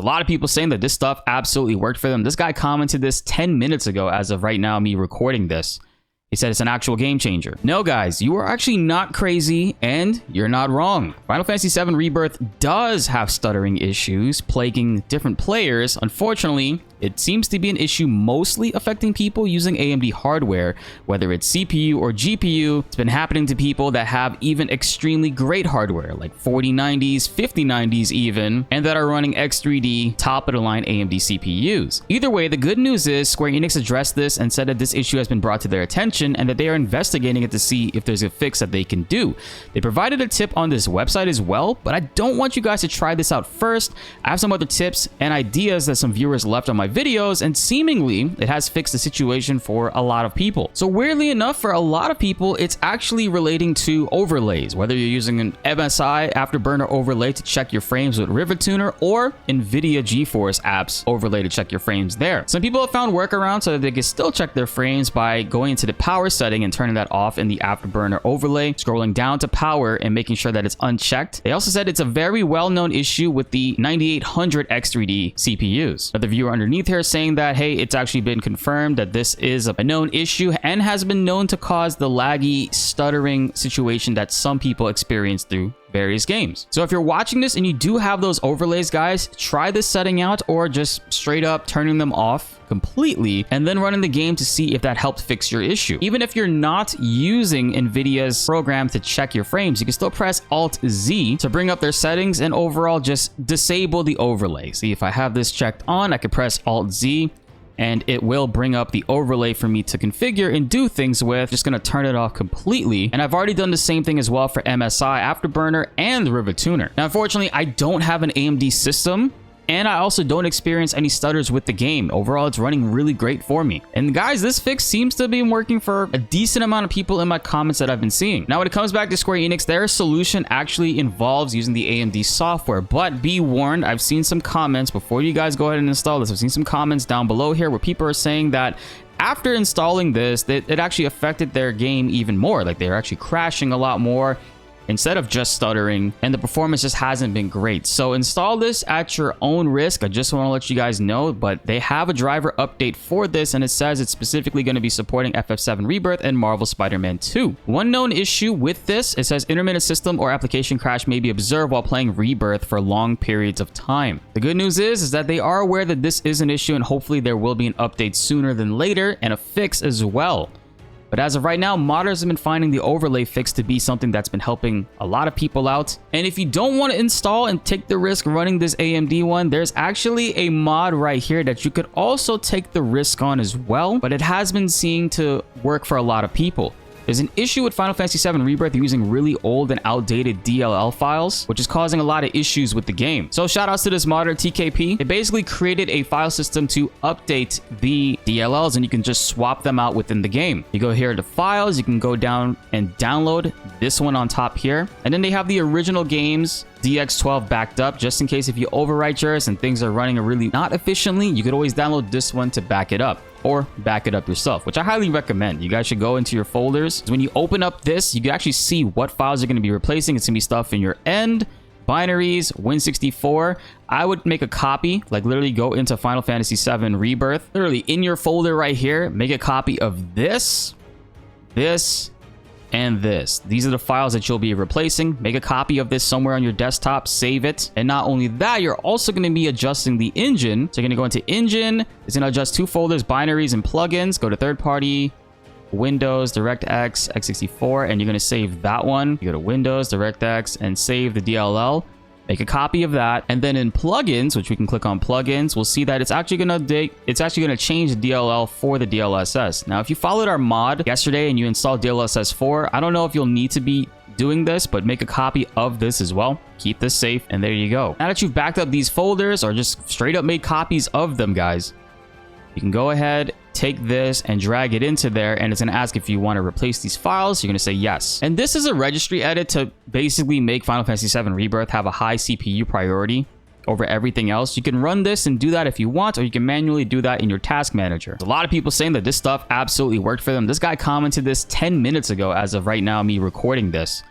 A lot of people saying that this stuff absolutely worked for them. This guy commented this 10 minutes ago as of right now, me recording this. He said it's an actual game changer. No, guys, you are actually not crazy and you're not wrong. Final Fantasy VII Rebirth does have stuttering issues plaguing different players. Unfortunately, it seems to be an issue mostly affecting people using AMD hardware, whether it's CPU or GPU. It's been happening to people that have even extremely great hardware, like 4090s, 5090s even, and that are running X3D top-of-the-line AMD CPUs. Either way, the good news is Square Enix addressed this and said that this issue has been brought to their attention and that they are investigating it to see if there's a fix that they can do. They provided a tip on this website as well, but I don't want you guys to try this out first. I have some other tips and ideas that some viewers left on my videos, and seemingly it has fixed the situation for a lot of people. So weirdly enough, for a lot of people, it's actually relating to overlays, whether you're using an MSI Afterburner overlay to check your frames with Rivet Tuner or Nvidia GeForce apps overlay to check your frames there. Some people have found workarounds so that they can still check their frames by going into the power setting and turning that off in the Afterburner overlay, scrolling down to power and making sure that it's unchecked. They also said it's a very well-known issue with the 9800 X3D CPUs. Now, the viewer underneath here saying that, hey, it's actually been confirmed that this is a known issue and has been known to cause the laggy, stuttering situation that some people experience through various games. So if you're watching this and you do have those overlays, guys, try this setting out or just straight up turning them off completely and then running the game to see if that helped fix your issue. Even if you're not using Nvidia's program to check your frames, you can still press Alt-Z to bring up their settings and overall just disable the overlay. See, if I have this checked on, I could press Alt-Z and it will bring up the overlay for me to configure and do things with. Just gonna turn it off completely. And I've already done the same thing as well for MSI Afterburner and Rivet Tuner. Now, unfortunately, I don't have an AMD system, and I also don't experience any stutters with the game. Overall, it's running really great for me. And guys, this fix seems to be working for a decent amount of people in my comments that I've been seeing. Now, when it comes back to Square Enix, their solution actually involves using the AMD software. But be warned, I've seen some comments before you guys go ahead and install this. I've seen some comments down below here where people are saying that after installing this, that it actually affected their game even more. Like, they're actually crashing a lot more instead of just stuttering, and the performance just hasn't been great. So install this at your own risk. I just want to let you guys know, but they have a driver update for this, and it says it's specifically going to be supporting FF7 Rebirth and Marvel Spider-Man 2. One known issue with this, it says intermittent system or application crash may be observed while playing Rebirth for long periods of time. The good news is that they are aware that this is an issue, and hopefully there will be an update sooner than later and a fix as well. But as of right now, modders have been finding the overlay fix to be something that's been helping a lot of people out. And if you don't want to install and take the risk running this AMD one, there's actually a mod right here that you could also take the risk on as well. But it has been seen to work for a lot of people. There's an issue with Final Fantasy VII Rebirth using really old and outdated DLL files, which is causing a lot of issues with the game. So shout outs to this modder, TKP. It basically created a file system to update the DLLs, and you can just swap them out within the game. You go here to files, you can go down and download this one on top here. And then they have the original games DX12 backed up, just in case if you overwrite yours and things are running really not efficiently, you could always download this one to back it up. Or back it up yourself, which I highly recommend. You guys should go into your folders. When you open up this, you can actually see what files you're going to be replacing. It's going to be stuff in your end, binaries, Win64. I would make a copy, like literally go into Final Fantasy VII Rebirth. Literally in your folder right here, make a copy of this, and this. These are the files that you'll be replacing. Make a copy of this somewhere on your desktop, save it. And not only that, you're also going to be adjusting the engine. So you're going to go into engine. It's going to adjust two folders, binaries and plugins. Go to third party, Windows, DirectX, X64, and you're going to save that one. You go to Windows, DirectX, and save the DLL. Make a copy of that, and then in plugins, which we can click on plugins, we'll see that it's actually gonna change the DLL for the DLSS. Now, if you followed our mod yesterday and you installed DLSS 4, I don't know if you'll need to be doing this, but make a copy of this as well. Keep this safe, and there you go. Now that you've backed up these folders or just straight up made copies of them, guys, you can go ahead, take this and drag it into there, and it's going to ask if you want to replace these files. You're going to say yes. And this is a registry edit to basically make Final Fantasy VII Rebirth have a high CPU priority over everything else. You can run this and do that if you want, or you can manually do that in your task manager. A lot of people saying that this stuff absolutely worked for them. This guy commented this 10 minutes ago as of right now, me recording this.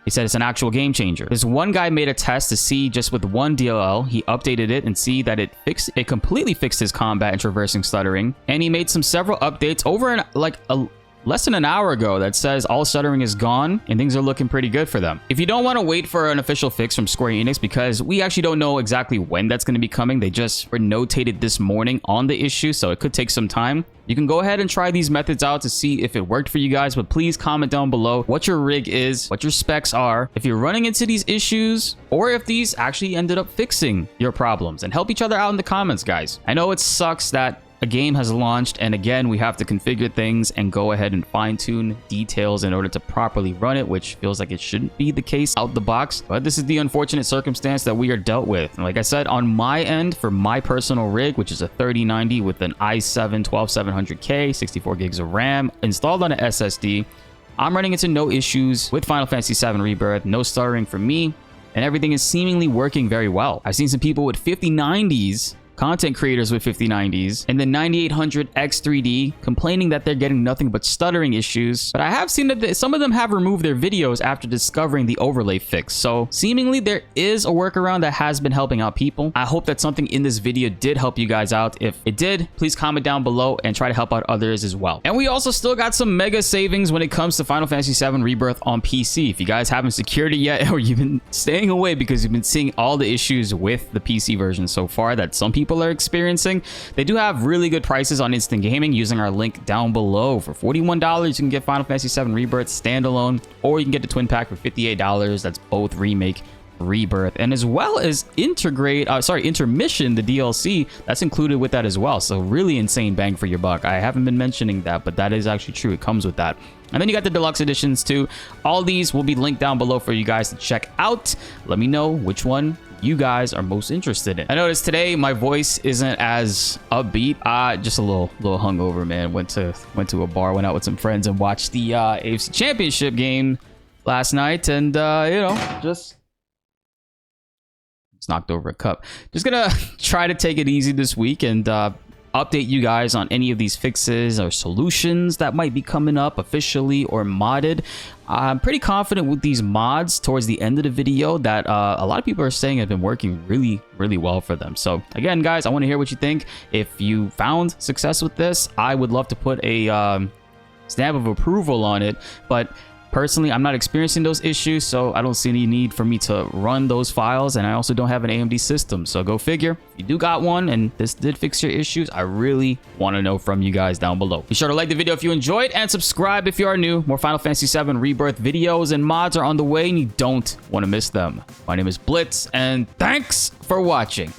He said it's an actual game changer. This one guy made a test to see just with one DLL. He updated it and see that it completely fixed his combat and traversing stuttering. And he made several updates over less than an hour ago that says all stuttering is gone and things are looking pretty good for them. If you don't want to wait for an official fix from Square Enix, because we actually don't know exactly when that's going to be coming, they just were notated this morning on the issue, so it could take some time. You can go ahead and try these methods out to see if it worked for you guys, but please comment down below what your rig is, what your specs are, if you're running into these issues, or if these actually ended up fixing your problems, and help each other out in the comments, guys. I know it sucks that a game has launched and again we have to configure things and go ahead and fine-tune details in order to properly run it, which feels like it shouldn't be the case out the box, but this is the unfortunate circumstance that we are dealt with. And like I said, on my end, for my personal rig, which is a 3090 with an i7 12700K, 64 gigs of RAM installed on an SSD, I'm running into no issues with Final Fantasy 7 Rebirth, no stuttering for me, and everything is seemingly working very well. I've seen some people with 5090s, content creators with 5090s, and the 9800 X3D complaining that they're getting nothing but stuttering issues. But I have seen that some of them have removed their videos after discovering the overlay fix. So seemingly there is a workaround that has been helping out people. I hope that something in this video did help you guys out. If it did, please comment down below and try to help out others as well. And we also still got some mega savings when it comes to Final Fantasy 7 Rebirth on PC. If you guys haven't secured it yet, or you've been staying away because you've been seeing all the issues with the PC version so far that some people are experiencing, they do have really good prices on Instant Gaming using our link down below. For $41 you can get Final Fantasy 7 Rebirth standalone, or you can get the twin pack for $58. That's both remake, rebirth, and as well as intermission, the DLC that's included with that as well. So really insane bang for your buck. I haven't been mentioning that, but that is actually true. It comes with that. And then you got the deluxe editions too. All these will be linked down below for you guys to check out. Let me know which one you guys are most interested in. I noticed today my voice isn't as upbeat. Just a little hungover, man. Went to a bar, went out with some friends and watched the AFC Championship game last night, and you know, just knocked over a cup. Just gonna try to take it easy this week and update you guys on any of these fixes or solutions that might be coming up officially or modded. I'm pretty confident with these mods towards the end of the video that a lot of people are saying have been working really well for them. So again, guys, I want to hear what you think. If you found success with this, I would love to put a stamp of approval on it, but personally, I'm not experiencing those issues, so I don't see any need for me to run those files, and I also don't have an AMD system, so go figure. If you do got one and this did fix your issues, I really want to know from you guys down below. Be sure to like the video if you enjoyed, and subscribe if you are new. More Final Fantasy 7 Rebirth videos and mods are on the way, and you don't want to miss them. My name is BltzZ, and thanks for watching.